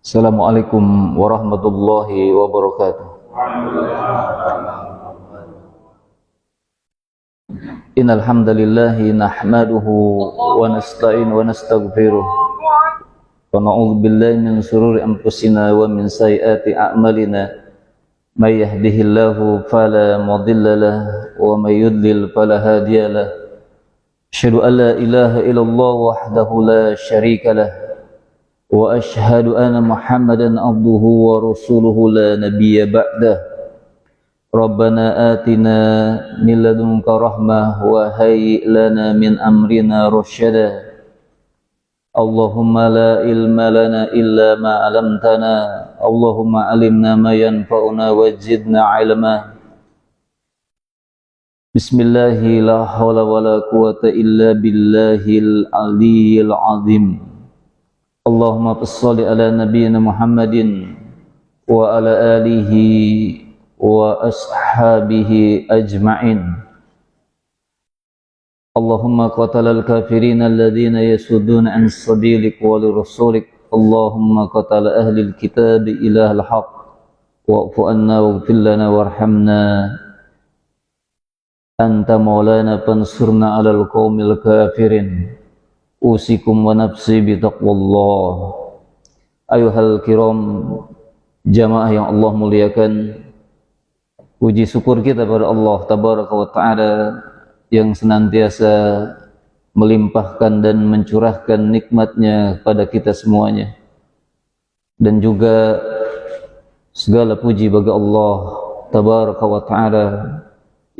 Assalamualaikum warahmatullahi wabarakatuh. Innal hamdalillah nahmaduhu wa nasta'in wa nastaghfiruh wa na'udzu billahi min shururi anfusina wa min sayyiati a'malina. May yahdihillahu fala mudilla lahu wa may yudlil fala hadiya lahu. Asyhadu an la ilaha illallah wahdahu la syarika lahu wa asyhadu anna Muhammadan abduhu wa rasuluhu la nabiyya ba'dah. Rabbana atina min ladunka rahmah wa hayyi lana min amrina rasyada. Allahumma la ilma lana illa ma 'allamtana. Allahumma 'allimna ma yanfa'una wa zidna 'ilma. Bismillahi la hawla wa la quwata illa billahil aliyyil azim. Allahumma shalli ala nabiyyina Muhammadin wa ala alihi wa ashabihi ajma'in. Allahumma qatalal kafirina alladhina yasudduna an sabilik wa li rasulik. Allahumma qatal ahlil kitab ilahal haq wa'fu anna waghfir lana warhamna anta maulana fansurna alal qaumil kafirin. Usikum wa nafsi bitaqwallah. Ayuhal kiram jamaah yang Allah muliakan, puji syukur kita pada Allah tabaraka wa ta'ala yang senantiasa melimpahkan dan mencurahkan nikmatnya pada kita semuanya, dan juga segala puji bagi Allah tabaraka wa ta'ala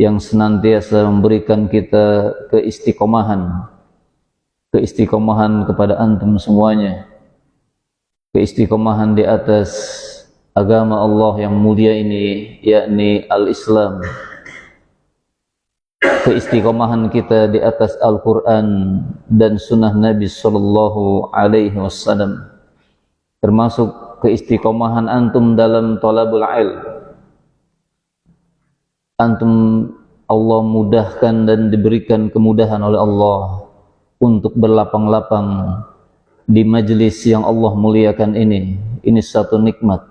yang senantiasa memberikan kita keistiqomahan kepada antum semuanya, keistiqomahan di atas agama Allah yang mulia ini, yakni al-Islam, keistiqomahan kita di atas Al-Quran dan sunnah Nabi Sallallahu Alaihi Wasallam, termasuk keistiqomahan antum dalam talabul ilm. Antum Allah mudahkan dan diberikan kemudahan oleh Allah untuk berlapang-lapang di majelis yang Allah muliakan ini. Ini satu nikmat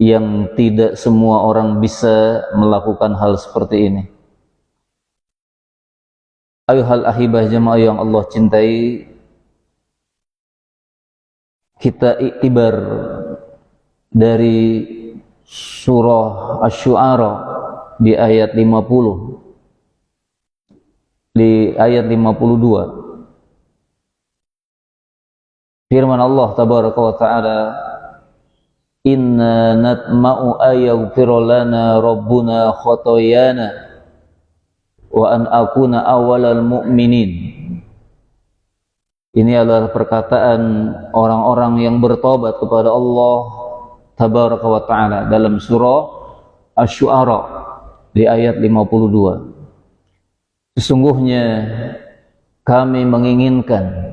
yang tidak semua orang bisa melakukan hal seperti ini. Ayuhal ahibah jamaah yang Allah cintai, kita iktibar dari surah Asy-Syu'ara di ayat 50, di ayat 52. Firman Allah tabaraka wa ta'ala, inna natma'u ayaghfira lana rabbuna khotoyana wa an akuna awalal mu'minin. Ini adalah perkataan orang-orang yang bertobat kepada Allah tabaraka wa ta'ala dalam surah Asy-Syu'ara di ayat 52. Sesungguhnya kami menginginkan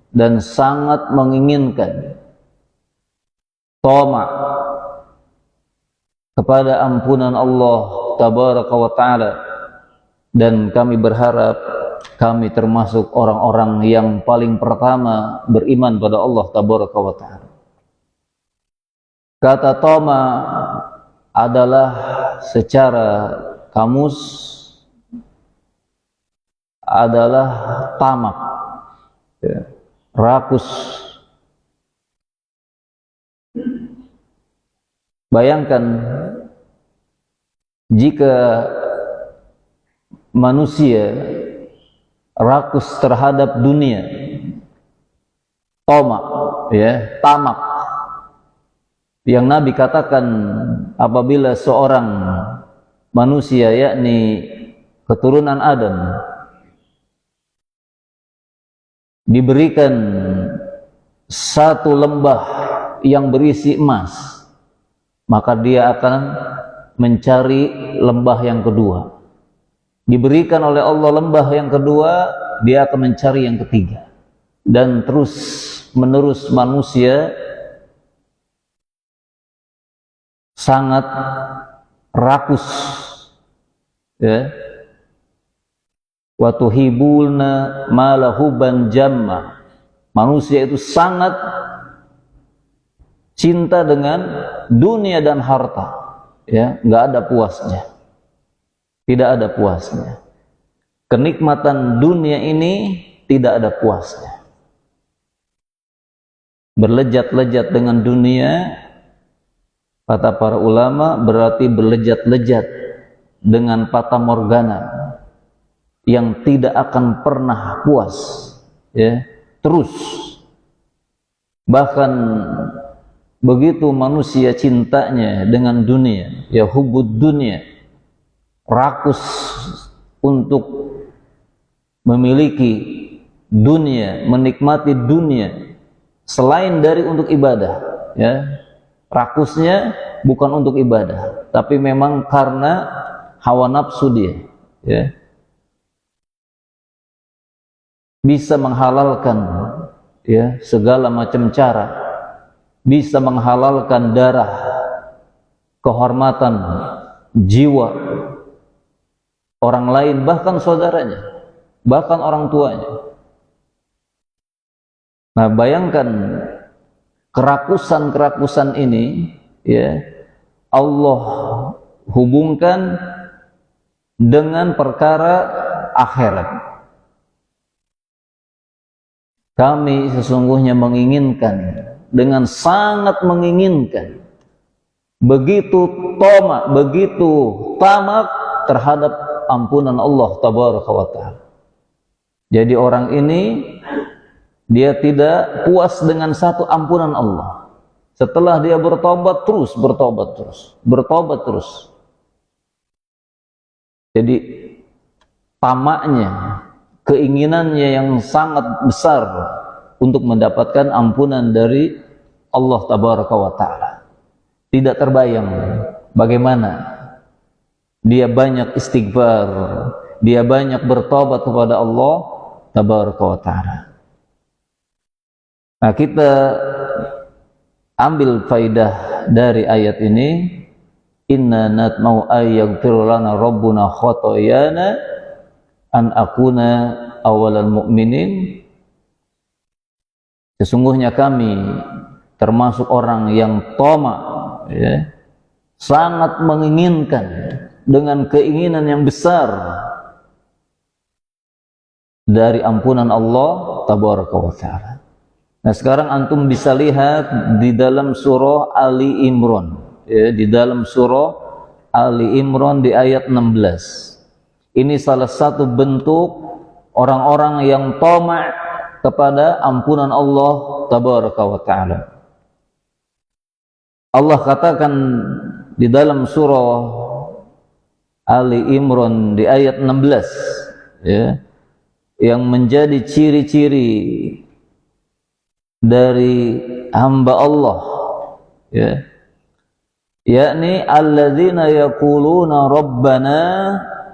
dan sangat menginginkan tama kepada ampunan Allah tabaraka wa ta'ala, dan kami berharap kami termasuk orang-orang yang paling pertama beriman pada Allah tabaraka wa ta'ala. Kata tama adalah secara kamus adalah tamak, ya, rakus. Bayangkan jika manusia rakus terhadap dunia, tamak, ya, tamak, yang Nabi katakan apabila seorang manusia, yakni keturunan Adam, diberikan satu lembah yang berisi emas, maka dia akan mencari lembah yang kedua. Diberikan oleh Allah lembah yang kedua, dia akan mencari yang ketiga, dan terus menerus manusia sangat rakus, ya. Wa tuhibulna ma lahuban jamma. Manusia itu sangat cinta dengan dunia dan harta, ya, nggak ada puasnya, tidak ada puasnya. Kenikmatan dunia ini tidak ada puasnya. Berlejat-lejat dengan dunia, kata para ulama, berarti berlejat-lejat dengan fata morgana yang tidak akan pernah puas, ya, terus. Bahkan begitu manusia cintanya dengan dunia, ya, hubud dunia, rakus untuk memiliki dunia, menikmati dunia selain dari untuk ibadah, ya. Rakusnya bukan untuk ibadah, tapi memang karena hawa nafsu dia, ya. Bisa menghalalkan, ya, segala macam cara, bisa menghalalkan darah, kehormatan, jiwa orang lain, bahkan saudaranya, bahkan orang tuanya. Nah, bayangkan kerakusan ini, ya, Allah hubungkan dengan perkara akhirat. Kami sesungguhnya menginginkan, dengan sangat menginginkan, begitu tamak terhadap ampunan Allah tabaraka wa ta'ala. Jadi orang ini dia tidak puas dengan satu ampunan Allah. Setelah dia bertobat terus. Jadi tamaknya, keinginannya yang sangat besar untuk mendapatkan ampunan dari Allah tabaraka wa ta'ala. Tidak terbayang bagaimana dia banyak istighfar, dia banyak bertobat kepada Allah tabaraka wa ta'ala. Nah, kita ambil faidah dari ayat ini, inna natma'u ayyaghfir lana rabbuna khotoyana an akuna awalal mu'minin. Sesungguhnya kami termasuk orang yang tamak, ya, sangat menginginkan dengan keinginan yang besar dari ampunan Allah tabaraka wa ta'ala. Nah, sekarang antum bisa lihat di dalam surah Ali Imran, ya, di dalam surah Ali Imran di ayat 16. Ini salah satu bentuk orang-orang yang tamak kepada ampunan Allah tabaraka wa ta'ala. Allah katakan di dalam surah Ali Imran di ayat 16, ya, yang menjadi ciri-ciri dari hamba Allah, ya, yakni alladzina yaquluna rabbana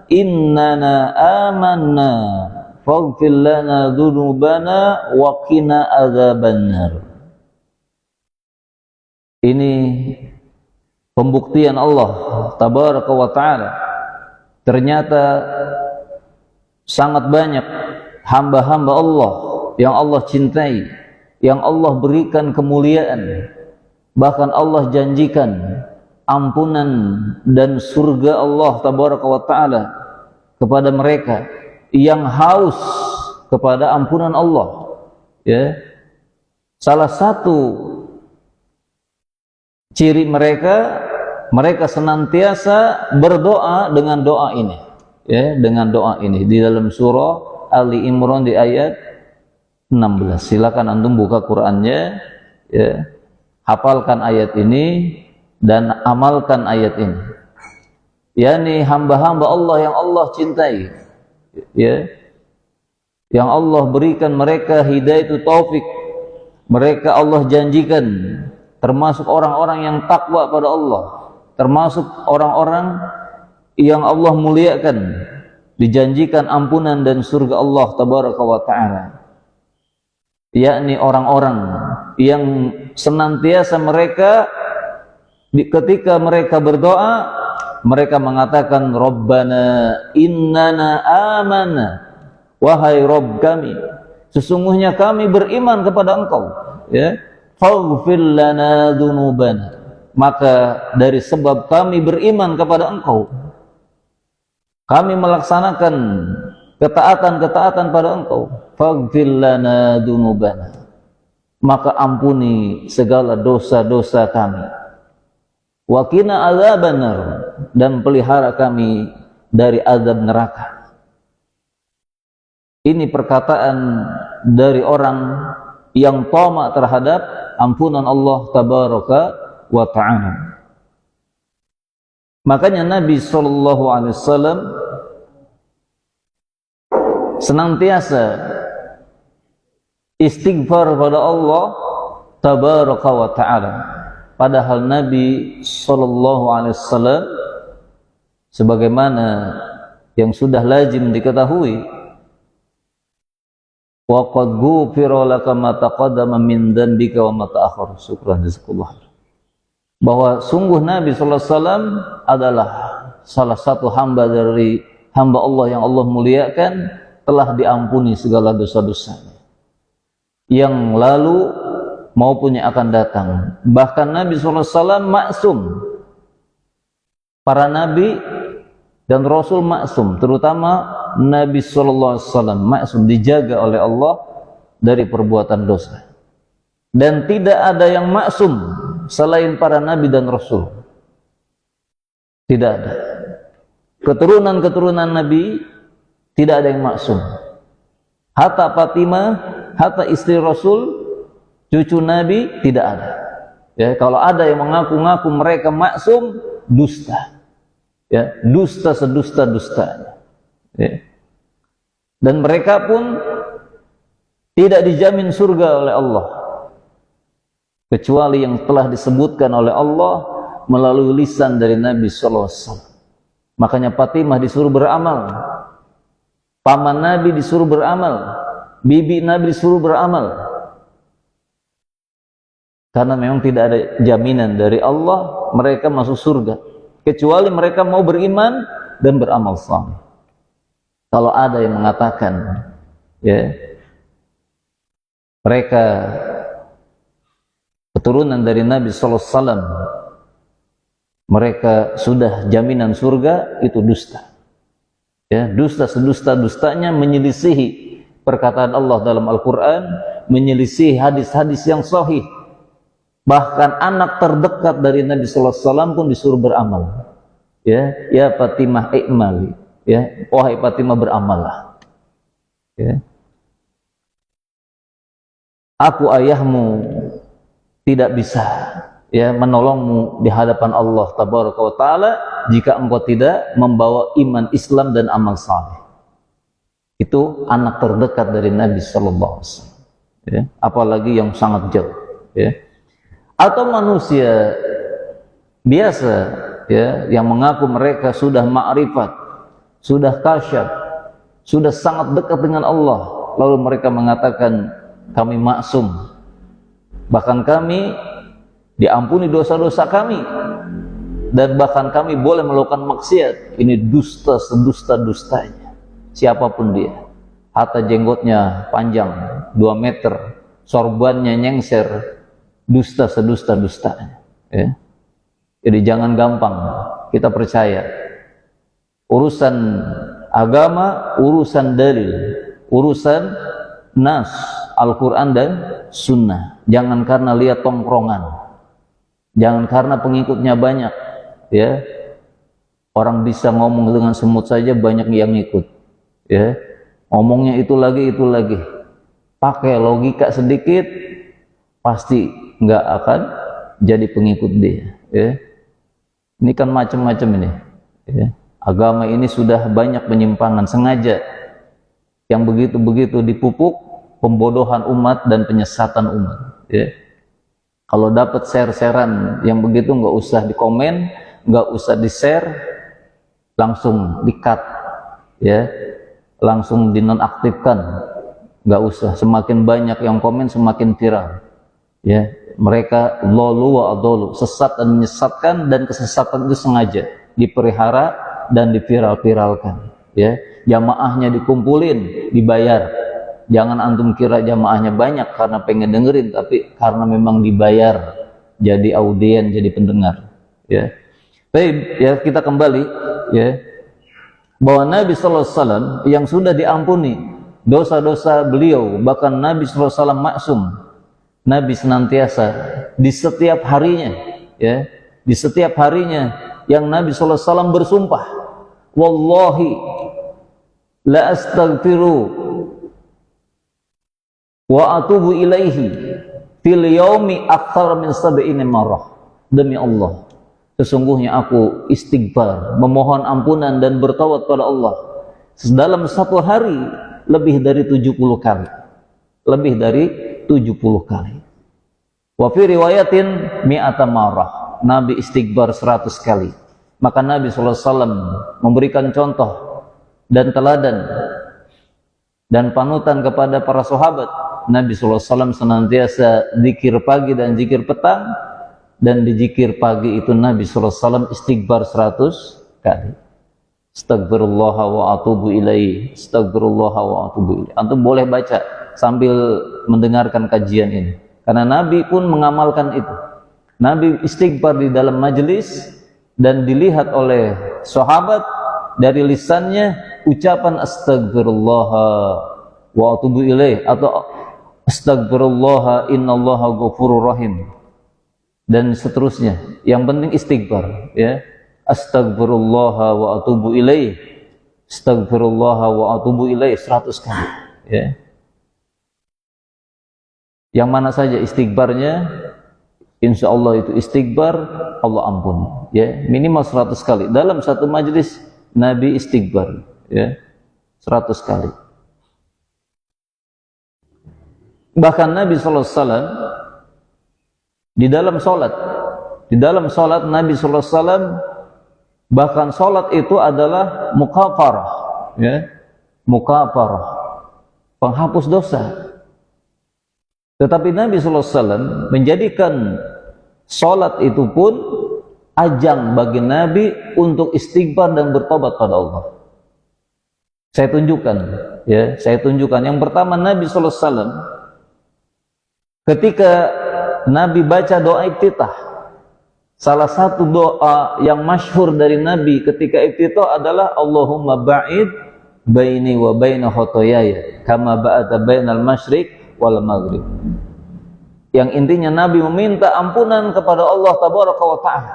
innana amanna faghfir lana dzunubana wa qina adzabannar. Ini pembuktian Allah tabaraka wa ta'ala. Ternyata sangat banyak hamba-hamba Allah yang Allah cintai, yang Allah berikan kemuliaan, bahkan Allah janjikan ampunan dan surga Allah tabaraka wa ta'ala kepada mereka yang haus kepada ampunan Allah, ya. Salah satu ciri mereka senantiasa berdoa dengan doa ini, ya, dengan doa ini di dalam surah Ali Imran di ayat 16. Silakan antum buka Qur'annya, ya, hafalkan ayat ini dan amalkan ayat ini. yakni hamba-hamba Allah yang Allah cintai, ya, yang Allah berikan mereka hidayah taufik, mereka Allah janjikan termasuk orang-orang yang takwa pada Allah, termasuk orang-orang yang Allah muliakan, dijanjikan ampunan dan surga Allah tabaraka wa ta'ala, yakni orang-orang yang senantiasa mereka ketika mereka berdoa, mereka mengatakan Rabbana innana amana, wahai Rabb kami, sesungguhnya kami beriman kepada Engkau, ya. faghfir lana dzunubana, maka dari sebab kami beriman kepada Engkau, kami melaksanakan ketaatan-ketaatan pada Engkau, faghfir lana dzunubana, maka ampuni segala dosa-dosa kami, wa qina adzabannar, dan pelihara kami dari azab neraka. Ini perkataan dari orang yang tamak terhadap ampunan Allah tabaraka wa ta'ala. Makanya Nabi SAW senantiasa istighfar pada Allah tabaraka wa ta'ala. Padahal Nabi SAW sebagaimana yang sudah lazim diketahui, wa qad ghufira laka ma taqaddama min dhanbika wa ma ta'akhkhara, syukran jazakallahu, bahwa sungguh Nabi SAW adalah salah satu hamba dari hamba Allah yang Allah muliakan, telah diampuni segala dosa-dosanya yang lalu maupun yang akan datang. Bahkan Nabi SAW maksum, para nabi dan Rasul maksum, terutama Nabi SAW maksum, dijaga oleh Allah dari perbuatan dosa. Dan tidak ada yang maksum selain para Nabi dan Rasul. Tidak ada. Keturunan-keturunan Nabi tidak ada yang maksum. Hatta Fatimah, hatta istri Rasul, cucu Nabi, tidak ada. Ya, kalau ada yang mengaku-ngaku mereka maksum, dusta. Ya, dusta sedusta-dustanya. Ya. Dan mereka pun tidak dijamin surga oleh Allah kecuali yang telah disebutkan oleh Allah melalui lisan dari Nabi SAW. Makanya Fatimah disuruh beramal, paman Nabi disuruh beramal, bibi Nabi disuruh beramal, karena memang tidak ada jaminan dari Allah mereka masuk surga kecuali mereka mau beriman dan beramal saleh. Kalau ada yang mengatakan, ya, mereka keturunan dari Nabi SAW, mereka sudah jaminan surga, itu dusta. Ya, dusta sedusta-dustanya, menyelisihi perkataan Allah dalam Al-Quran, menyelisihi hadis-hadis yang sahih. Bahkan anak terdekat dari Nabi SAW pun disuruh beramal. Ya Fatimah i'mali, ya, wahai Fatimah beramallah. Ya. Aku ayahmu tidak bisa, ya, menolongmu di hadapan Allah tabaraka wa ta'ala jika engkau tidak membawa iman Islam dan amal saleh. Itu anak terdekat dari Nabi SAW. Ya. Apalagi yang sangat jauh. Ya. Atau manusia biasa, ya, yang mengaku mereka sudah ma'rifat, sudah kasyaf, sudah sangat dekat dengan Allah, lalu mereka mengatakan kami maksum, bahkan kami diampuni dosa-dosa kami, dan bahkan kami boleh melakukan maksiat. Ini dusta sedusta-dustanya siapapun dia. Hatta jenggotnya panjang 2 meter, sorbannya nyengser, dusta sedusta-dustanya. Ya. Jadi jangan gampang kita percaya urusan agama, urusan dalil, urusan nas, Al-Quran dan Sunnah. Jangan karena lihat tongkrongan, jangan karena pengikutnya banyak, ya, orang bisa ngomong dengan semut saja banyak yang ngikut, ya, ngomongnya itu lagi, pakai logika sedikit pasti nggak akan jadi pengikut dia. Ya. Ini kan macam-macam ini. Ya. Agama ini sudah banyak penyimpangan sengaja, yang begitu-begitu dipupuk pembodohan umat dan penyesatan umat. Ya. Kalau dapat share-sharean yang begitu, nggak usah dikomen, nggak usah di-share, langsung di-cut, ya, langsung dinonaktifkan, nggak usah. Semakin banyak yang komen, semakin viral. Ya, mereka lolu wa adolu, sesat dan menyesatkan, dan kesesatan itu sengaja dipelihara dan diviral-viralkan. Ya, jamaahnya dikumpulin, dibayar. Jangan antum kira jamaahnya banyak karena pengen dengerin, tapi karena memang dibayar jadi audien, jadi pendengar. Ya. Baik, ya kita kembali ya bahwa Nabi sallallahu alaihi wasallam yang sudah diampuni dosa-dosa beliau, bahkan Nabi sallallahu alaihi wasallam maksum. Nabi senantiasa di setiap harinya ya, di setiap harinya yang Nabi sallallahu alaihi wasallam bersumpah, wallahi la astaghfiru wa atubu ilaihi fil yaumi akthar min sab'ina marrah. Demi Allah, sesungguhnya aku istighfar, memohon ampunan dan bertaubat pada Allah dalam satu hari lebih dari 70 kali. Lebih dari 70 kali. Wa fi riwayatin mi'ata marrah. Nabi istighfar 100 kali. Maka Nabi SAW memberikan contoh dan teladan dan panutan kepada para sahabat. Nabi SAW senantiasa zikir pagi dan zikir petang, dan di zikir pagi itu Nabi SAW istighfar 100 kali. Astagfirullah wa atubu ilaih, astagfirullah wa atubu ilaih. Antum boleh baca sambil mendengarkan kajian ini, karena Nabi pun mengamalkan itu. Nabi istighfar di dalam majelis dan dilihat oleh sahabat dari lisannya ucapan astagfirullah wa atubu ilaih atau astagfirullah innallaha ghafurur rahim dan seterusnya. Yang penting istighfar ya. Astagfirullah wa atubu ilaih, astagfirullah wa atubu ilaih 100 kali ya. Yang mana saja istighbarnya, insya Allah itu istighbar Allah ampuni ya, minimal 100 kali dalam satu majelis. Nabi istighbar ya 100 kali. Bahkan Nabi SAW di dalam sholat Nabi SAW, bahkan sholat itu adalah mukafarah ya, mukafarah, penghapus dosa. Tetapi Nabi SAW menjadikan sholat itu pun ajang bagi Nabi untuk istighfar dan bertobat pada Allah. Saya tunjukkan ya, saya tunjukkan. Yang pertama, Nabi SAW ketika Nabi baca doa iftitah, salah satu doa yang masyhur dari Nabi ketika iftitah adalah Allahumma ba'id baini wa baina khotoyaya kama ba'ata bainal masyriq wal maghrib. Yang intinya Nabi meminta ampunan kepada Allah tabaraka wa ta'ala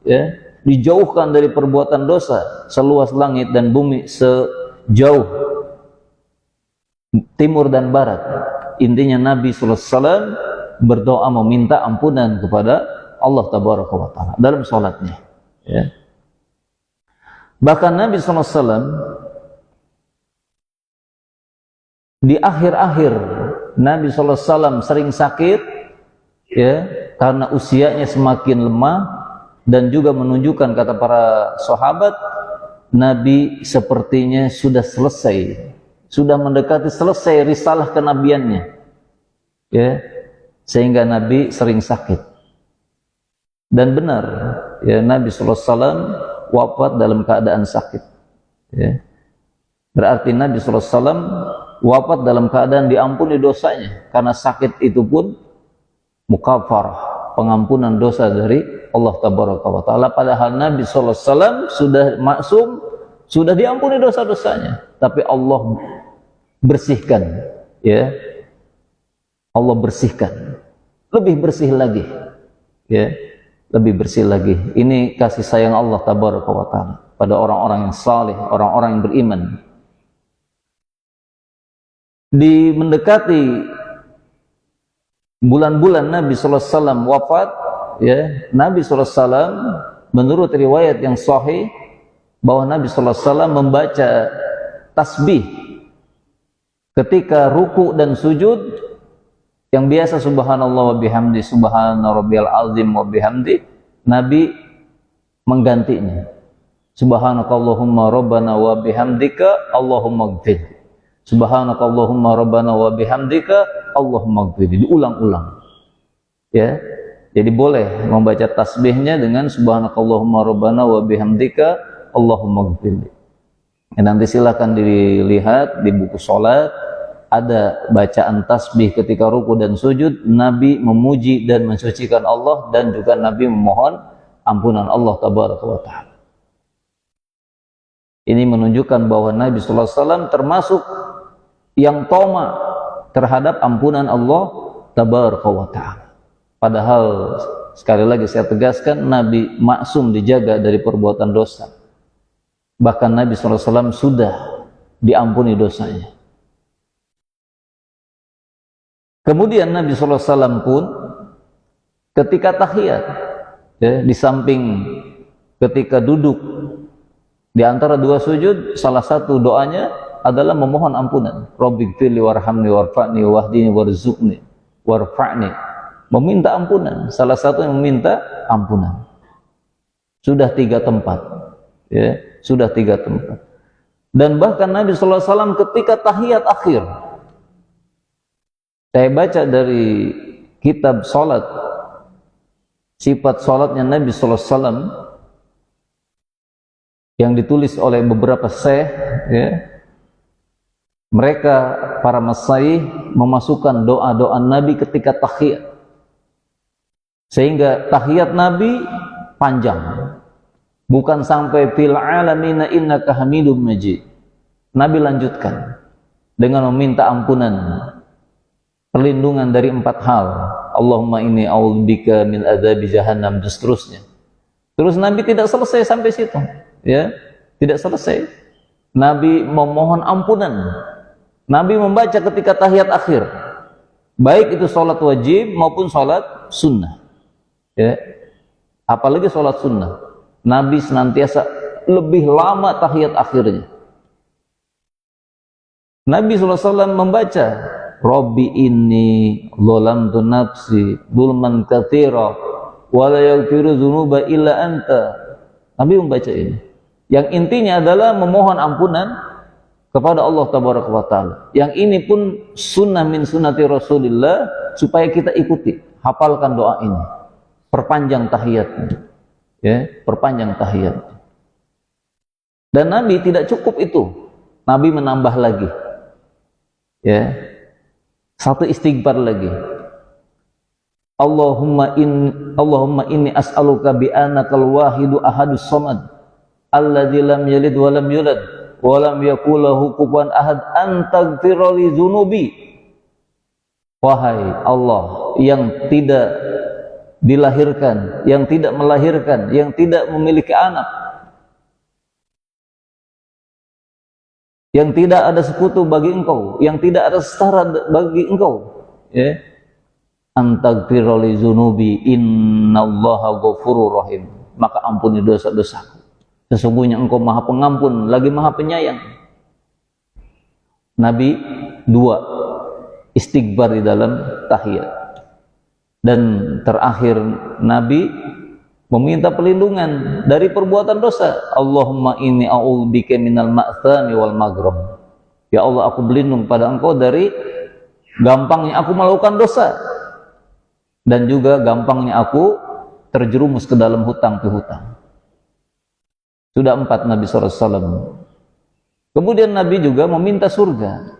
ya, dijauhkan dari perbuatan dosa seluas langit dan bumi, sejauh timur dan barat. Intinya Nabi SAW berdoa meminta ampunan kepada Allah tabaraka wa ta'ala dalam sholatnya ya. Bahkan Nabi SAW di akhir-akhir Nabi SAW sering sakit ya, karena usianya semakin lemah, dan juga menunjukkan kata para sahabat Nabi sepertinya sudah selesai, sudah mendekati selesai risalah kenabiannya ya, sehingga Nabi sering sakit. Dan benar ya, Nabi SAW wafat dalam keadaan sakit ya. Berarti Nabi SAW wafat dalam keadaan diampuni dosanya, karena sakit itu pun mukafarah, pengampunan dosa dari Allah tabaraka wa ta'ala. Padahal Nabi SAW sudah maksum, sudah diampuni dosa-dosanya, tapi Allah bersihkan ya, Allah bersihkan, lebih bersih lagi ya, lebih bersih lagi. Ini kasih sayang Allah tabaraka wa ta'ala pada orang-orang yang saleh, orang-orang yang beriman. Di mendekati bulan-bulan Nabi SAW wafat ya, Nabi SAW menurut riwayat yang sahih bahwa Nabi SAW membaca tasbih ketika ruku dan sujud, yang biasa subhanallah wa bihamdi, subhana rabbiyal azim wa bihamdi. Nabi menggantinya subhanakallahumma rabbana wa bihamdika Allahumma ighfir, subhanakallahumma rabbana wa bihamdika Allahumma ighfir. Diulang-ulang ya. Jadi boleh membaca tasbihnya dengan subhanakallahumma rabbana wa bihamdika Allahumma ighfir. Nanti silakan dilihat di buku sholat ada bacaan tasbih ketika ruku dan sujud, Nabi memuji dan mensucikan Allah, dan juga Nabi memohon ampunan Allah tabaraka wa ta'ala. Ini menunjukkan bahwa Nabi sallallahu alaihi wasallam termasuk yang toma terhadap ampunan Allah tabaraka wa ta'ala. Padahal sekali lagi saya tegaskan, Nabi maksum, dijaga dari perbuatan dosa. Bahkan Nabi sallallahu alaihi wasallam sudah diampuni dosanya. Kemudian Nabi sallallahu alaihi wasallam pun ketika tahiyat, ya, di samping ketika duduk di antara dua sujud, salah satu doanya adalah memohon ampunan. Rabbighfirli warhamni warfa'ni wahdini warzuqni warfa'ni. Meminta ampunan, salah satu yang meminta ampunan. Sudah 3 tempat, ya, sudah 3 tempat. Dan bahkan Nabi sallallahu alaihi wasallam ketika tahiyat akhir, saya baca dari kitab salat, sifat salatnya Nabi sallallahu alaihi wasallam yang ditulis oleh beberapa syekh, ya. Mereka para masyayikh memasukkan doa-doa Nabi ketika tahiyat. Sehingga tahiyat Nabi panjang. Bukan sampai fil alamina innaka hamidum majid. Nabi lanjutkan dengan meminta ampunan, perlindungan dari 4 hal. Allahumma inni a'udzubika min adzabi jahannam, dan seterusnya. Terus Nabi tidak selesai sampai situ, ya. Tidak selesai. Nabi memohon ampunan. Nabi membaca ketika tahiyat akhir, baik itu salat wajib maupun salat sunnah, ya. Apalagi salat sunnah, Nabi senantiasa lebih lama tahiyat akhirnya. Nabi SAW membaca, Rabbi inni dzalamtu nafsi dzulman katsira wa la yaghfiru dzunuba illa anta. Nabi membaca ini, yang intinya adalah memohon ampunan kepada Allah tabaraka wa taala. Yang ini pun sunnah min sunnati Rasulillah, supaya kita ikuti, hafalkan doa ini, perpanjang tahiyatnya, ya, perpanjang tahiyat. Dan Nabi tidak cukup itu, Nabi menambah lagi, ya, 1 istighfar lagi. Allahumma inni as'aluka bi annakal wahidu ahadus samad alladzi lam yalid wa lam yulad wa lam yakul lahu kufuwan ahad an taghfira li dzunubi. Wahai Allah yang tidak dilahirkan, yang tidak melahirkan, yang tidak memiliki anak, yang tidak ada sekutu bagi engkau, yang tidak ada setara bagi engkau, ya. Antaghfira li dzunubi innallaha ghafurur rahim. Maka ampuni dosa-dosaku, sesungguhnya engkau maha pengampun lagi maha penyayang. Nabi 2 istighfar di dalam tahiyat. Dan terakhir Nabi meminta perlindungan dari perbuatan dosa. Allahumma inni a'udzubika minal ma'thami wal maghram. Ya Allah, aku berlindung pada engkau dari gampangnya aku melakukan dosa, dan juga gampangnya aku terjerumus ke dalam hutang pihutang. Sudah 4 Nabi SAW. Kemudian Nabi juga meminta surga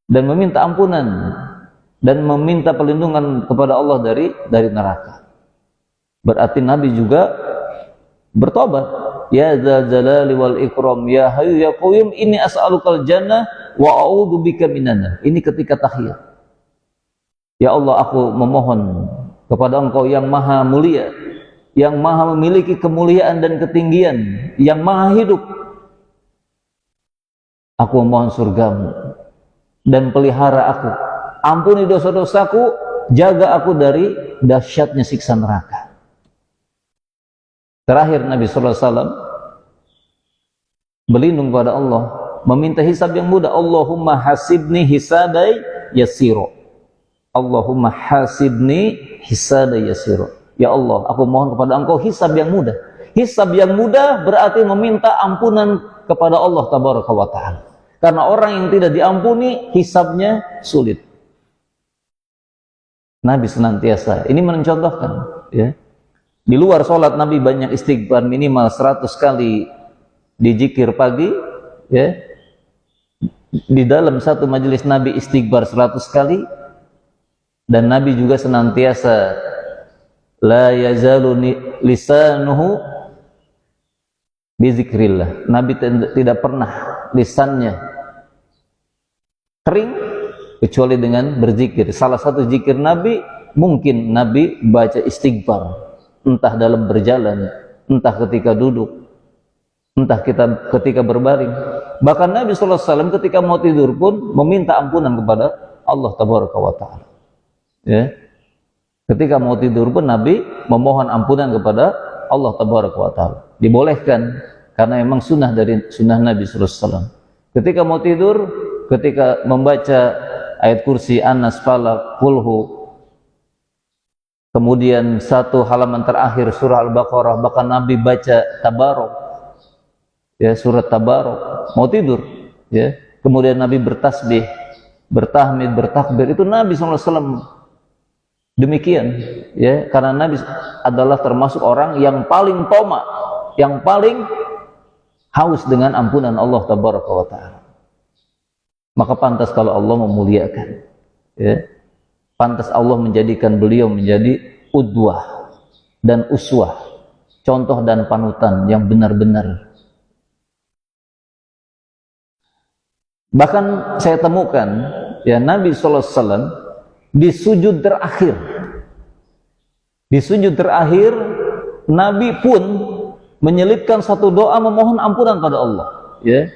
dan meminta ampunan dan meminta perlindungan kepada Allah dari neraka. Berarti Nabi juga bertobat. Ya dzal jalali wal ikram, ya hayyu ya qayyum, inni as'alukal jannah wa a'udzubika minan nar. Ini ketika tahiyat. Ya Allah, aku memohon kepada engkau yang maha mulia, yang maha memiliki kemuliaan dan ketinggian, yang maha hidup. Aku memohon surgamu dan pelihara aku, ampuni dosa-dosaku, jaga aku dari dahsyatnya siksa neraka. Terakhir Nabi SAW berlindung pada Allah, meminta hisab yang mudah. Allahumma hasibni hisabai yasiro. Allahumma hasibni hisabai yasiro. Ya Allah, aku mohon kepada engkau hisab yang mudah. Hisab yang mudah berarti meminta ampunan kepada Allah tabaraka wa ta'ala. Karena orang yang tidak diampuni, hisabnya sulit. Nabi senantiasa, ini mencontohkan, ya. Di luar sholat Nabi banyak istighfar, minimal 100 kali di zikir pagi, ya. di dalam satu majelis Nabi istighfar 100 kali, dan Nabi juga senantiasa la yazalu lisanuhu bizikrillah. Nabi tidak pernah lisannya kering kecuali dengan berzikir. Salah satu zikir Nabi, mungkin Nabi baca istighfar, entah dalam berjalan, entah ketika duduk, entah ketika berbaring. Bahkan Nabi SAW ketika mau tidur pun meminta ampunan kepada Allah Tabaraka wa Ta'ala. Ya. Ketika mau tidur pun Nabi memohon ampunan kepada Allah Tabaraka wa Ta'ala. Dibolehkan, karena memang sunnah dari sunnah Nabi SAW. Ketika mau tidur, ketika membaca ayat kursi, Anas, Falak, Kulhu, kemudian satu halaman terakhir surah Al-Baqarah, bahkan Nabi baca Tabarok, ya, surat Tabarok, mau tidur, ya. Kemudian Nabi bertasbih, bertahmid, bertakbir. Itu Nabi SAW demikian, ya, karena Nabi adalah termasuk orang yang paling toma, yang paling haus dengan ampunan Allah Tabaraka wa Ta'ala. Maka pantas kalau Allah memuliakan, ya, pantas Allah menjadikan beliau menjadi udwah dan uswah, contoh dan panutan yang benar-benar. Bahkan saya temukan, ya, Nabi SAW di sujud terakhir, Nabi pun menyelipkan satu doa memohon ampunan pada Allah, ya.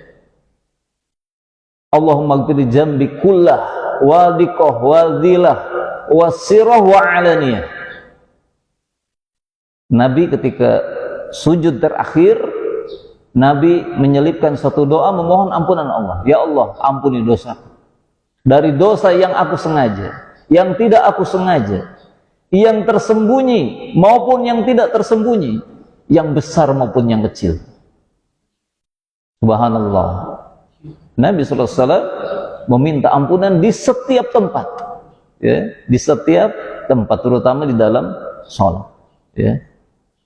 Allahumma gfir jambi kullah wa diqah wa zilah wa sirah wa alaniyah. Nabi ketika sujud terakhir, Nabi menyelipkan satu doa memohon ampunan Allah. Ya Allah, ampuni dosaku, dari dosa yang aku sengaja, yang tidak aku sengaja, yang tersembunyi maupun yang tidak tersembunyi, yang besar maupun yang kecil. Subhanallah. Nabi SAW meminta ampunan di setiap tempat, ya, di setiap tempat, terutama di dalam sholat, ya.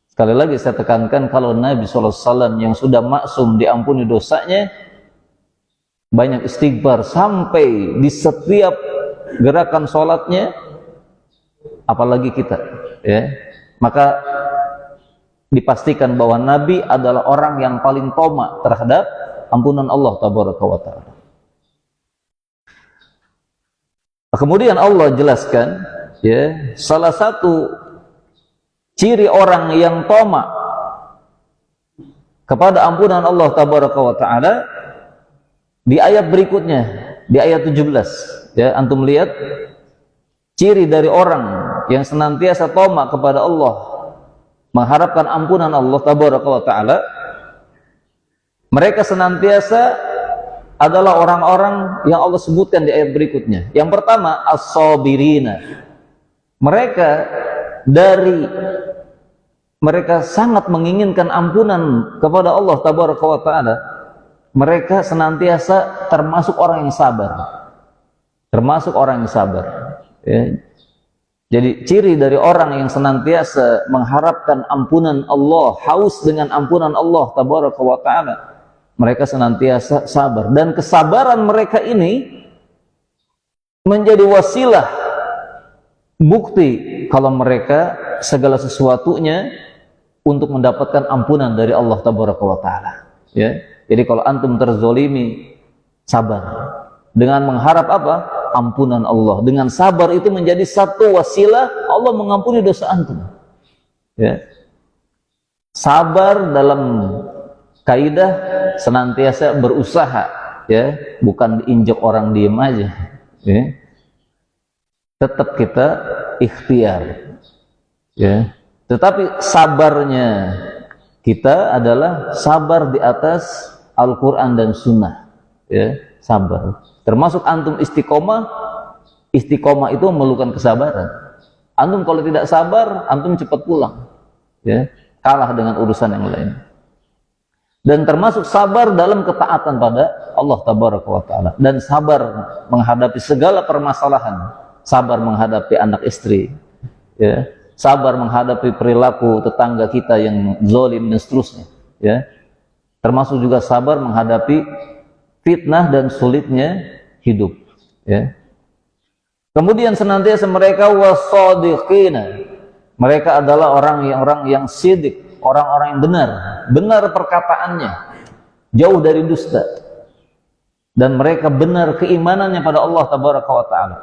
Sekali lagi saya tekankan, kalau Nabi SAW yang sudah maksum diampuni dosanya, banyak istighfar sampai di setiap gerakan sholatnya, apalagi kita, ya. Maka dipastikan bahwa Nabi adalah orang yang paling toma terhadap ampunan Allah Tabaraka wa Ta'ala. Kemudian Allah jelaskan, ya, salah satu ciri orang yang toma kepada ampunan Allah Tabaraka wa Ta'ala di ayat berikutnya, di ayat 17, ya, antum lihat ciri dari orang yang senantiasa toma kepada Allah, mengharapkan ampunan Allah Tabaraka wa Ta'ala. Mereka senantiasa adalah orang-orang yang Allah sebutkan di ayat berikutnya. Yang pertama, as-sabirina. Mereka sangat menginginkan ampunan kepada Allah Tabaraka wa Ta'ala. Mereka senantiasa termasuk orang yang sabar. Termasuk orang yang sabar, ya. Jadi ciri dari orang yang senantiasa mengharapkan ampunan Allah, haus dengan ampunan Allah Tabaraka wa Ta'ala, mereka senantiasa sabar, dan kesabaran mereka ini menjadi wasilah, bukti kalau mereka segala sesuatunya untuk mendapatkan ampunan dari Allah Tabaraka wa Ta'ala, ya. Jadi kalau antum terzolimi, sabar dengan mengharap apa? Ampunan Allah. Dengan sabar itu menjadi satu wasilah Allah mengampuni dosa antum, ya. Sabar dalam kaidah senantiasa berusaha, ya, bukan diinjak orang diem aja, ya. Tetap kita ikhtiar, ya. Tetapi sabarnya kita adalah sabar di atas Al-Quran dan Sunnah, ya, sabar. Termasuk antum istiqomah. Istiqomah itu memerlukan kesabaran. Antum kalau tidak sabar, antum cepat pulang, ya, kalah dengan urusan yang lain. Dan termasuk sabar dalam ketaatan pada Allah Tabaraka wa Ta'ala, dan sabar menghadapi segala permasalahan, sabar menghadapi anak istri, ya, sabar menghadapi perilaku tetangga kita yang zalim dan seterusnya, ya. Termasuk juga sabar menghadapi fitnah dan sulitnya hidup, ya. Kemudian senantiasa mereka wasadiqina, mereka adalah orang yang sidik, orang-orang yang benar perkataannya, jauh dari dusta, dan mereka benar keimanannya pada Allah tabaraka wa taala.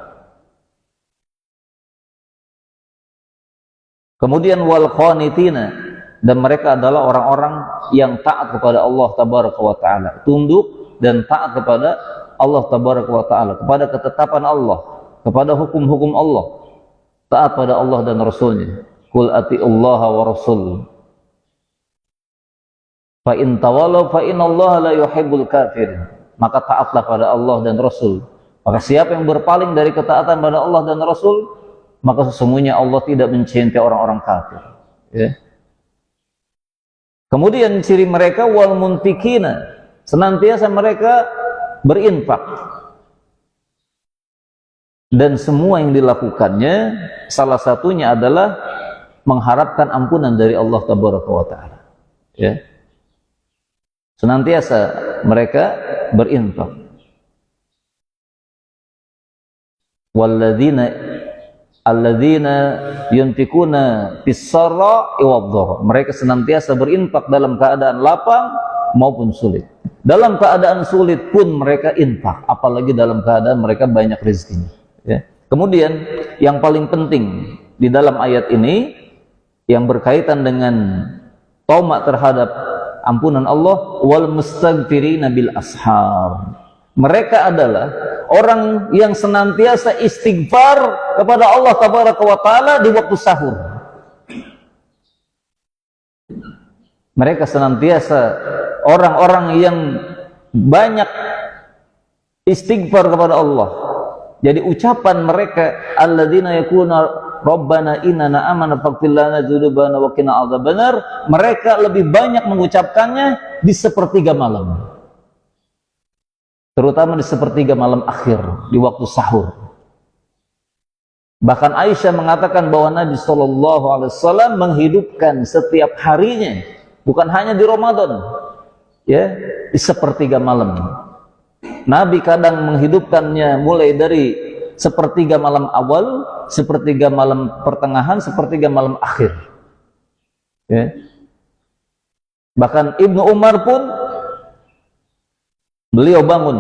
Kemudian wal qanitina, dan mereka adalah orang-orang yang taat kepada Allah tabaraka wa taala, tunduk dan taat kepada Allah tabaraka wa taala, kepada ketetapan Allah, kepada hukum-hukum Allah, taat pada Allah dan Rasulnya. Qul atiullaha wa rasul fa in tawallaw fa innallaha la yuhibbul kafirin. Maka taatlah pada Allah dan Rasul. Maka siapa yang berpaling dari ketaatan pada Allah dan Rasul, maka sesungguhnya Allah tidak mencintai orang-orang kafir, ya. Kemudian ciri mereka wal munfikina, senantiasa mereka berinfak, dan semua yang dilakukannya salah satunya adalah mengharapkan ampunan dari Allah tabaraka wa taala, ya. Senantiasa mereka berinfak. Alladzina yunfikuna fis-sarra'i wad-dharra, mereka senantiasa berinfak dalam keadaan lapang maupun sulit. Dalam keadaan sulit pun mereka infak, apalagi dalam keadaan mereka banyak rezekinya, ya. Kemudian yang paling penting di dalam ayat ini yang berkaitan dengan taubat terhadap ampunan Allah, wal mustaghfirina bil ashar, mereka adalah orang yang senantiasa istighfar kepada Allah tabaraka wa taala di waktu sahur. Mereka senantiasa orang-orang yang banyak istighfar kepada Allah. Jadi ucapan mereka alladzina yakuna Rabbana innana amana faghfir lana dzunubana wa qina adzabannar, mereka lebih banyak mengucapkannya di sepertiga malam, terutama di sepertiga malam akhir, di waktu sahur. Bahkan Aisyah mengatakan bahwa Nabi SAW menghidupkan setiap harinya, bukan hanya di Ramadan, ya, di sepertiga malam. Nabi kadang menghidupkannya mulai dari sepertiga malam awal, sepertiga malam pertengahan, sepertiga malam akhir, ya. Bahkan Ibnu Umar pun beliau bangun,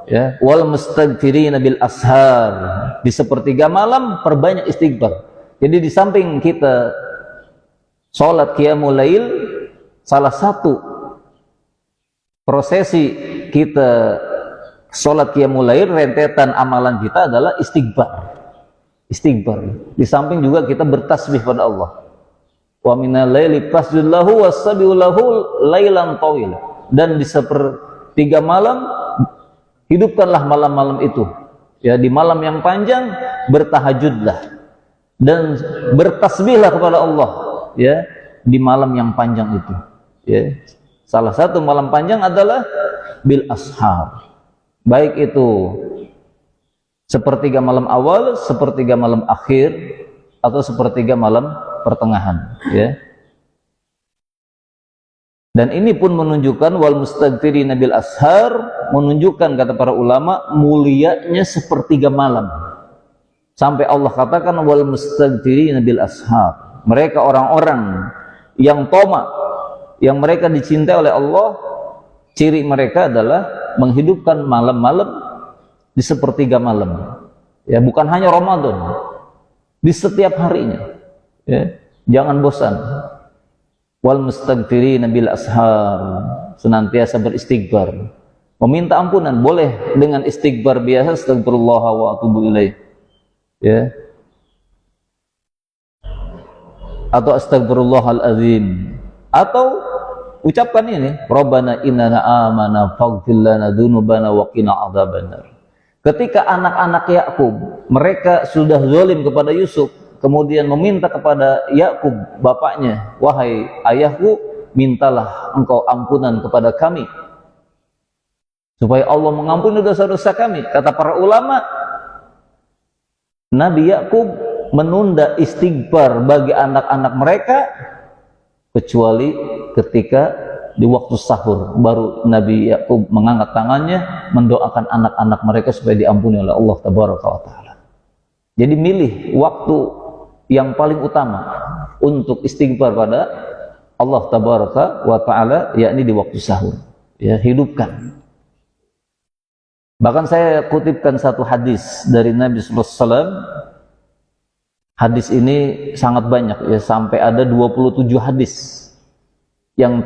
ya, wal mustaghfirina bil ashar, di sepertiga malam perbanyak istighfar. Jadi di samping kita sholat qiyamul lail, salah satu prosesi kita sholat qiyamul lail, rentetan amalan kita adalah istighfar. Di samping juga kita bertasbih pada Allah. Wa minal laili fasjud lahu wasabbihu lahu lailan tawila. Dan di sepertiga malam hidupkanlah malam-malam itu. Ya, di malam yang panjang bertahajudlah dan bertasbihlah kepada Allah, ya, di malam yang panjang itu, ya. Salah satu malam panjang adalah bil ashar. Baik itu sepertiga malam awal, sepertiga malam akhir, atau sepertiga malam pertengahan, ya. Dan ini pun menunjukkan wal mustaghfirina bil ashar, menunjukkan kata para ulama mulianya sepertiga malam. Sampai Allah katakan wal mustaghfirina bil ashar. Mereka orang-orang yang toma, yang mereka dicintai oleh Allah, ciri mereka adalah menghidupkan malam-malam di sepertiga malam, ya, bukan hanya Ramadan, di setiap harinya, ya. Jangan bosan. Wal mustaghfirina bil ashar, senantiasa beristighfar, meminta ampunan. Boleh dengan istighfar biasa, astagfirullah wa atubu ilaih, ya, atau astagfirullahal azim, atau ucapkan ini, Rabbana innana amana faghfir lana dzunubana wa qina adzabannar. Ketika anak-anak Yakub mereka sudah zalim kepada Yusuf, kemudian meminta kepada Yakub bapaknya, wahai ayahku, mintalah engkau ampunan kepada kami supaya Allah mengampuni dosa-dosa kami. Kata para ulama, Nabi Yakub menunda istighfar bagi anak-anak mereka kecuali ketika di waktu sahur baru Nabi Yakub mengangkat tangannya mendoakan anak-anak mereka supaya diampuni oleh Allah Tabaraka wa Ta'ala. Jadi milih waktu yang paling utama untuk istighfar pada Allah Tabaraka wa Ta'ala, yakni di waktu sahur. Ya, hidupkan. Bahkan saya kutipkan satu hadis dari Nabi sallallahu alaihi wasallam. Hadis ini sangat banyak, ya, sampai ada 27 hadis. Yang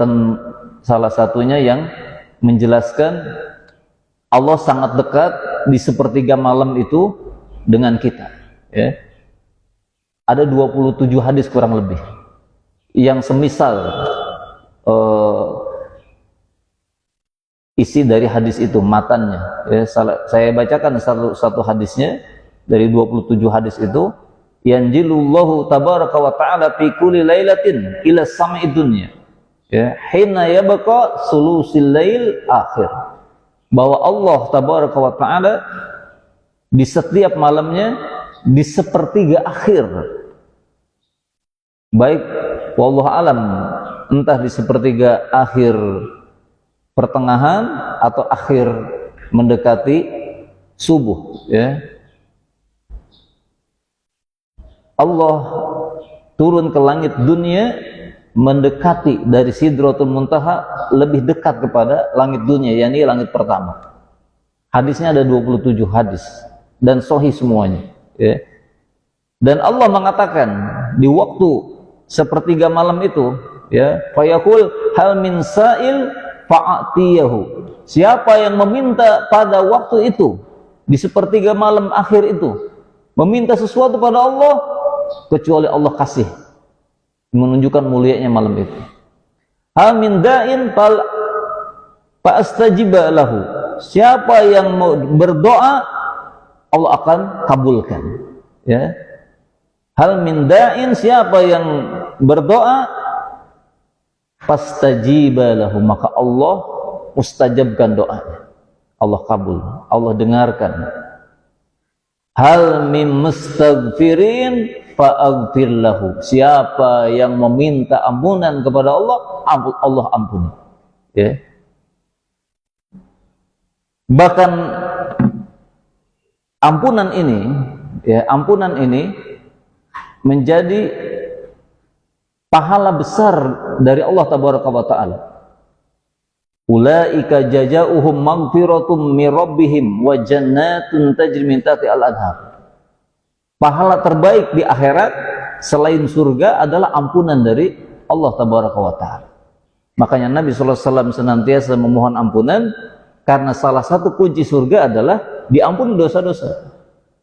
salah satunya yang menjelaskan Allah sangat dekat di sepertiga malam itu dengan kita, ya. Ada 27 hadis kurang lebih yang semisal isi dari hadis itu, matannya, ya. Saya bacakan satu hadisnya dari 27 hadis itu. Yanjilullahu tabaraka wa ta'ala fi kulli lailatin ila sam'i dunya, ya, hina yabqa sulusil lail akhir. Bahwa Allah tabaraka wa ta'ala di setiap malamnya di sepertiga akhir, baik wallahu alam entah di sepertiga akhir pertengahan atau akhir mendekati subuh, ya, Allah turun ke langit dunia mendekati dari Sidratul Muntaha, lebih dekat kepada langit dunia, yakni langit pertama. Hadisnya ada 27 hadis dan sahih semuanya, ya. Dan Allah mengatakan di waktu sepertiga malam itu, ya, fayaqul hal min sa'il fa'atiyahu. Siapa yang meminta pada waktu itu di sepertiga malam akhir itu, meminta sesuatu pada Allah, kecuali Allah kasih, menunjukkan mulianya malam itu. Amin da'in fa'astajiba lahu. Siapa yang mau berdoa, Allah akan kabulkan, ya. Hal min da'in, siapa yang berdoa, fastajiba lahu, maka Allah mustajabkan doanya, Allah kabul, Allah dengarkan. Hal min mustaghfirin fa'aghfir lahu. Siapa yang meminta ampunan kepada Allah, Allah ampuni, ya. Bahkan ampunan ini, ya, ampunan ini menjadi pahala besar dari Allah Tabaraka wa Ta'ala. Ulaika jazaohum maghfiratum min rabbihim wa jannatun tajri min tahtiha al-anhar. Pahala terbaik di akhirat selain surga adalah ampunan dari Allah Tabaraka wa Ta'ala. Makanya Nabi sallallahu alaihi wasallam senantiasa memohon ampunan, karena salah satu kunci surga adalah diampuni dosa-dosa.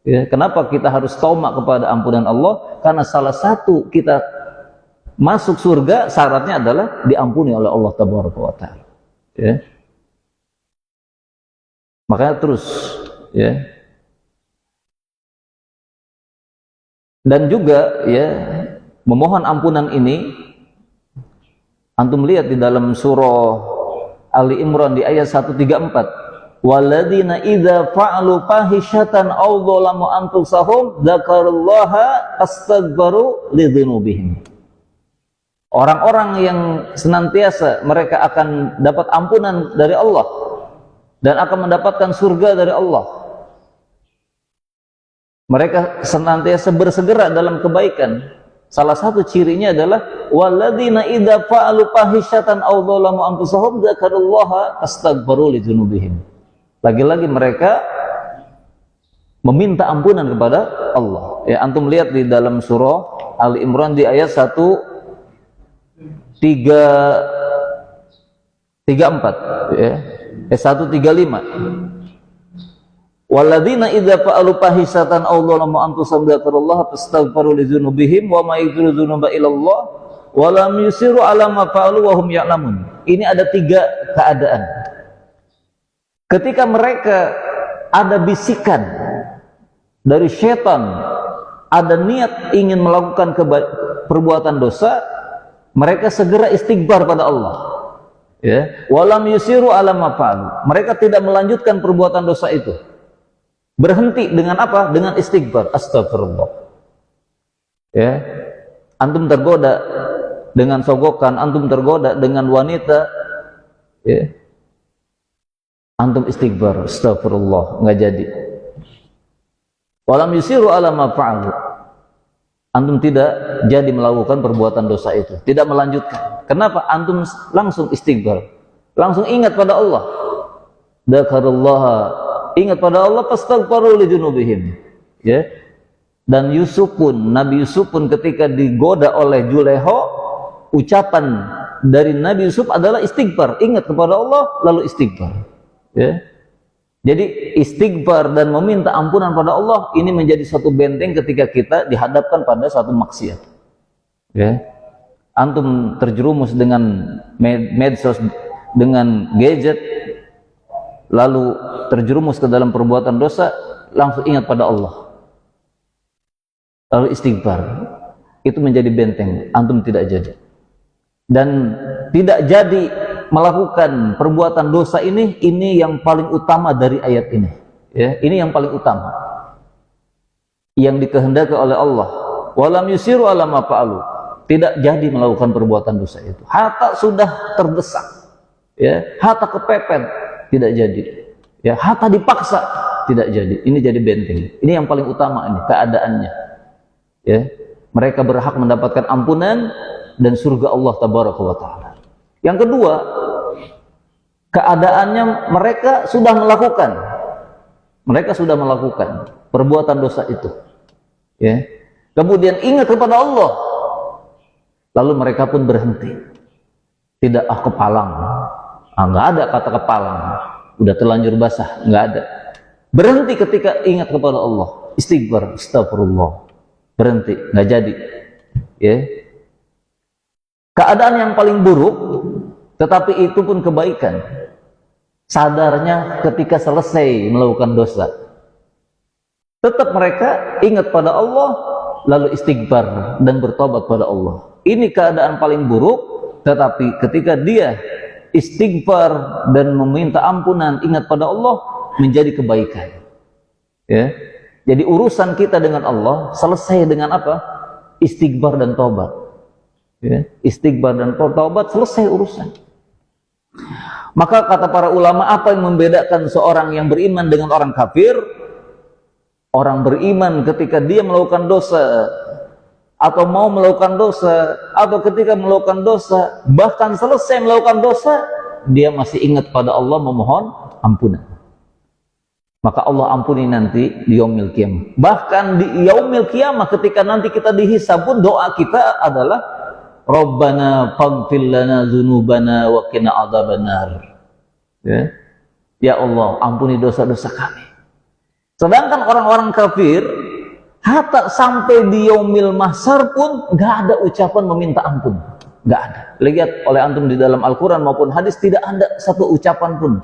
Ya, kenapa kita harus tamak kepada ampunan Allah? Karena salah satu kita masuk surga syaratnya adalah diampuni oleh Allah Tabaraka wa Ta'ala. Ya. Makanya terus, ya. Dan juga, ya, memohon ampunan ini antum lihat di dalam surah Ali Imran di ayat 134. Walladzina idza fa'alu fahishatan aw dzalamu anfusahum dzakarullaha astaghfaru lidzunubihim. Orang-orang yang senantiasa mereka akan dapat ampunan dari Allah dan akan mendapatkan surga dari Allah. Mereka senantiasa bersegera dalam kebaikan. Salah satu cirinya adalah walladzina idza fa'alu fahishatan aw dzalamu anfusahum dzakarullaha astaghfaru lidzunubihim. Lagi-lagi mereka meminta ampunan kepada Allah. Ya, antum lihat di dalam surah Ali Imran di ayat 134, ya. 135. Walladzina idza fa'alu fahisatan aw dzalamu anfusahum dzakarullaha fastaghfiru lidzunubihim wa may yaghfiru dzunuba illallah wa lam yusiru ala ma fa'alu wa hum ya'lamun. Ini ada 3 keadaan. Ketika mereka ada bisikan dari syaitan, ada niat ingin melakukan perbuatan dosa, mereka segera istighfar pada Allah, ya. Walam yusiru ala ma fa'alu. Mereka tidak melanjutkan perbuatan dosa itu. Berhenti dengan apa? Dengan istighfar, astagfirullah. Ya. Antum tergoda dengan sogokan, antum tergoda dengan wanita, Ya. Antum istighfar, astagfirullah, nggak jadi. Walam yusiru ala ma fa'alu. Antum tidak jadi melakukan perbuatan dosa itu, tidak melanjutkan. Kenapa? Antum langsung istighfar, langsung ingat pada Allah. Dzakarallaha, ingat pada Allah, fastaghfiru li junubihim. Ya. Dan Yusuf pun, Nabi Yusuf pun ketika digoda oleh Juleho, ucapan dari Nabi Yusuf adalah istighfar, ingat kepada Allah lalu istighfar. Ya. Jadi istighfar dan meminta ampunan pada Allah ini menjadi satu benteng ketika kita dihadapkan pada satu maksiat. Ya. Antum terjerumus dengan medsos, dengan gadget, lalu terjerumus ke dalam perbuatan dosa, langsung ingat pada Allah. Lalu istighfar. Itu menjadi benteng, antum tidak jadi. Dan tidak jadi melakukan perbuatan dosa ini yang paling utama dari ayat ini. Ya, ini yang paling utama. Yang dikehendaki oleh Allah. Walam yusiru ala ma fa'alu. Tidak jadi melakukan perbuatan dosa itu. Hatta sudah terdesak. Ya, hatta kepepet, tidak jadi. Ya, hatta dipaksa, tidak jadi. Ini jadi benteng. Ini yang paling utama ini keadaannya. Ya, mereka berhak mendapatkan ampunan dan surga Allah tabaraka wa taala. Yang kedua, keadaannya mereka sudah melakukan perbuatan dosa itu. Ya. Kemudian ingat kepada Allah, lalu mereka pun berhenti. Tidak kepalang, nggak ada kata kepalang, udah terlanjur basah, nggak ada. Berhenti ketika ingat kepada Allah, istighfar, astagfirullah, berhenti, nggak jadi. Ya. Keadaan yang paling buruk, tetapi itu pun kebaikan. Sadarnya ketika selesai melakukan dosa, tetap mereka ingat pada Allah, lalu istighfar dan bertobat pada Allah. Ini keadaan paling buruk, tetapi ketika dia istighfar dan meminta ampunan, ingat pada Allah, menjadi kebaikan. Ya. Jadi urusan kita dengan Allah selesai dengan apa? Istighfar dan tobat. Ya, istighfar dan taubat, selesai urusan. Maka kata para ulama, apa yang membedakan seorang yang beriman dengan orang kafir? Orang beriman ketika dia melakukan dosa atau mau melakukan dosa, atau ketika melakukan dosa, bahkan selesai melakukan dosa, dia masih ingat pada Allah memohon ampunan. Maka Allah ampuni nanti di yaumil qiyamah. Bahkan di yaumil qiyamah ketika nanti kita dihisab pun doa kita adalah Rabbana faghfir lana dzunubana wa qina adzabannar. Ya. Ya Allah, ampuni dosa-dosa kami. Sedangkan orang-orang kafir hatta sampai di yaumil mahsyar pun enggak ada ucapan meminta ampun. Enggak ada. Lihat oleh antum di dalam Al-Qur'an maupun hadis, tidak ada satu ucapan pun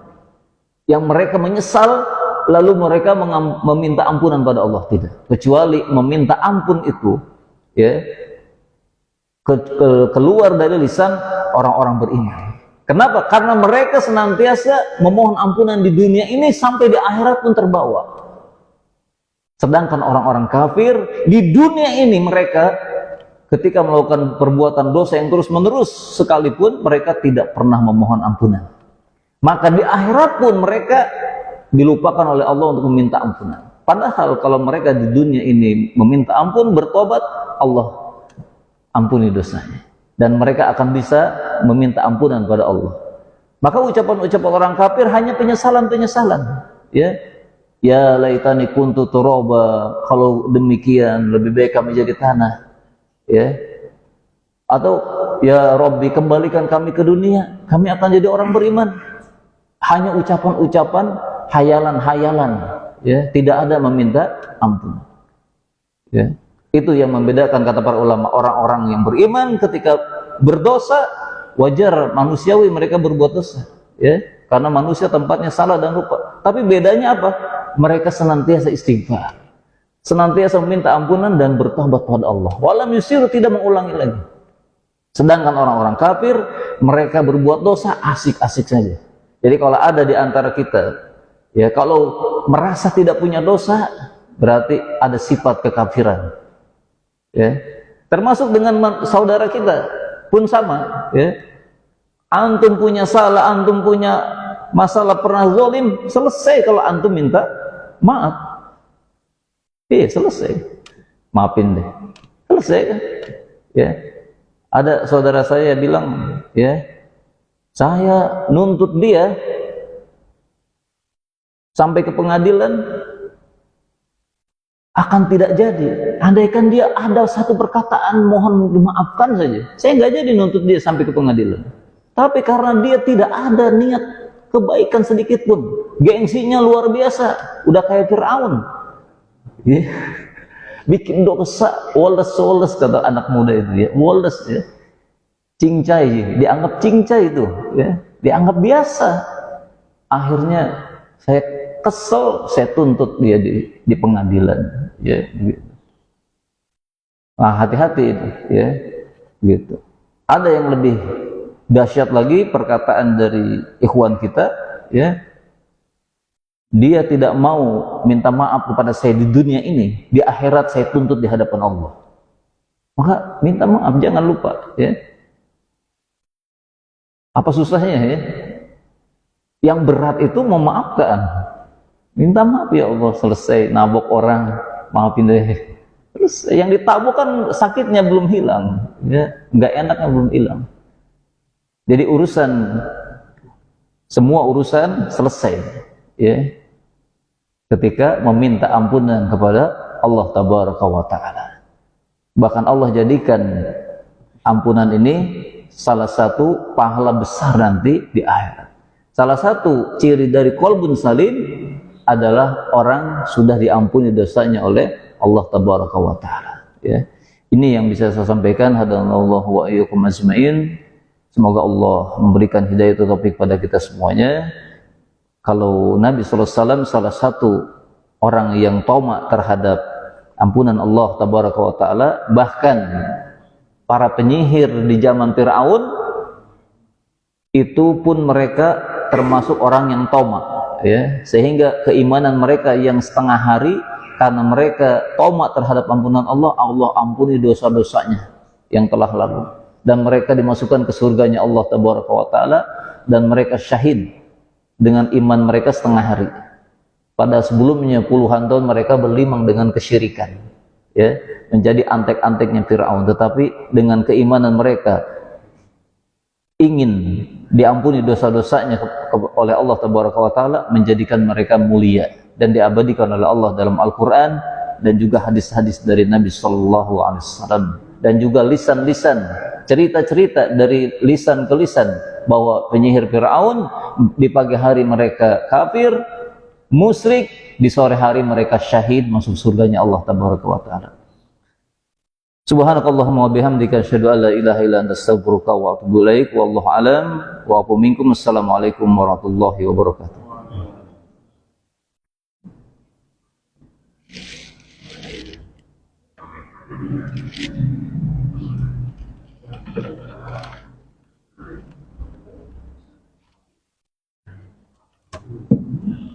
yang mereka menyesal lalu mereka meminta ampunan pada Allah, tidak. Kecuali meminta ampun itu ya keluar dari lisan orang-orang beriman. Kenapa? Karena mereka senantiasa memohon ampunan di dunia ini sampai di akhirat pun terbawa. Sedangkan orang-orang kafir di dunia ini mereka ketika melakukan perbuatan dosa yang terus-menerus sekalipun mereka tidak pernah memohon ampunan. Maka di akhirat pun mereka dilupakan oleh Allah untuk meminta ampunan. Padahal kalau mereka di dunia ini meminta ampun, bertobat, Allah ampuni dosanya, dan mereka akan bisa meminta ampunan pada Allah. Maka ucapan-ucapan orang kafir hanya penyesalan-penyesalan. Ya laitani kuntu turaba, kalau demikian lebih baik kami jadi tanah. Ya. Atau ya Rabbi, kembalikan kami ke dunia, kami akan jadi orang beriman. Hanya ucapan-ucapan hayalan-hayalan, ya, tidak ada meminta ampun. Ya. Itu yang membedakan, kata para ulama, orang-orang yang beriman ketika berdosa, wajar manusiawi mereka berbuat dosa, ya, karena manusia tempatnya salah dan lupa. Tapi bedanya apa? Mereka senantiasa istighfar, senantiasa meminta ampunan dan bertobat pada Allah. Walam yusiru, tidak mengulangi lagi. Sedangkan orang-orang kafir, mereka berbuat dosa asik-asik saja. Jadi kalau ada di antara kita, ya, kalau merasa tidak punya dosa, berarti ada sifat kekafiran. Ya, termasuk dengan saudara kita pun sama, ya. Antum punya salah, antum punya masalah pernah zalim, selesai kalau antum minta maaf. Selesai. Maafin deh. Selesai kan? Ya. Ada saudara saya bilang, ya, saya nuntut dia sampai ke pengadilan akan tidak jadi. Andaikan dia ada satu perkataan mohon dimaafkan saja, saya nggak jadi nuntut dia sampai ke pengadilan. Tapi karena dia tidak ada niat kebaikan sedikit pun, gengsinya luar biasa, udah kayak Fir'aun, ya. Bikin dosa, woles kata anak muda itu, ya, woles, ya, cincai, dianggap cincai itu, ya, dianggap biasa. Akhirnya saya kesel, saya tuntut dia di pengadilan, ya, gitu. Nah, hati-hati itu, ya, gitu. Ada yang lebih dahsyat lagi, perkataan dari ikhwan kita, ya, dia tidak mau minta maaf kepada saya di dunia ini, di akhirat saya tuntut di hadapan Allah. Maka minta maaf, jangan lupa, ya. Apa susahnya, ya? Yang berat itu memaafkan. Minta maaf, ya Allah, selesai. Nabok orang, maafin deh. Terus yang ditabok kan sakitnya belum hilang, ya, nggak enaknya belum hilang. Jadi semua urusan selesai, ya, ketika meminta ampunan kepada Allah Tabaraka wa Ta'ala. Bahkan Allah jadikan ampunan ini salah satu pahala besar nanti di akhirat. Salah satu ciri dari qalbun salim adalah orang sudah diampuni dosanya oleh Allah Tabaraka wa Ta'ala, ya. Ini yang bisa saya sampaikan. Hadanallahu wa iyyakum ajmain. Semoga Allah memberikan hidayah taufik pada kita semuanya. Kalau Nabi SAW salah satu orang yang tamak terhadap ampunan Allah Tabaraka wa Ta'ala, bahkan para penyihir di zaman Fir'aun itu pun mereka termasuk orang yang tamak, ya, sehingga keimanan mereka yang setengah hari karena mereka tamak terhadap ampunan Allah, Allah ampuni dosa-dosanya yang telah lalu. Dan mereka dimasukkan ke surganya Allah Tabaraka wa Ta'ala, dan mereka syahid dengan iman mereka setengah hari. Pada sebelumnya puluhan tahun mereka berlimang dengan kesyirikan, ya, menjadi antek-anteknya Fir'aun. Tetapi dengan keimanan mereka ingin diampuni dosa-dosanya oleh Allah Tabaraka wa Ta'ala, menjadikan mereka mulia dan diabadikan oleh Allah dalam Al-Quran dan juga hadis-hadis dari Nabi Sallallahu Alaihi Wasallam, dan juga lisan-lisan, cerita-cerita dari lisan ke lisan, bahwa penyihir Fir'aun di pagi hari mereka kafir, musyrik, di sore hari mereka syahid masuk surganya Allah Tabaraka wa Ta'ala. Subhanakallahumma wa bihamdika asyhadu an la ilaha illa anta astaghfiruka wa atubu ilaik. Wallahu alam wa aqu minkum. Assalamualaikum warahmatullahi wabarakatuh.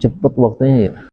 Cepat waktunya, ya.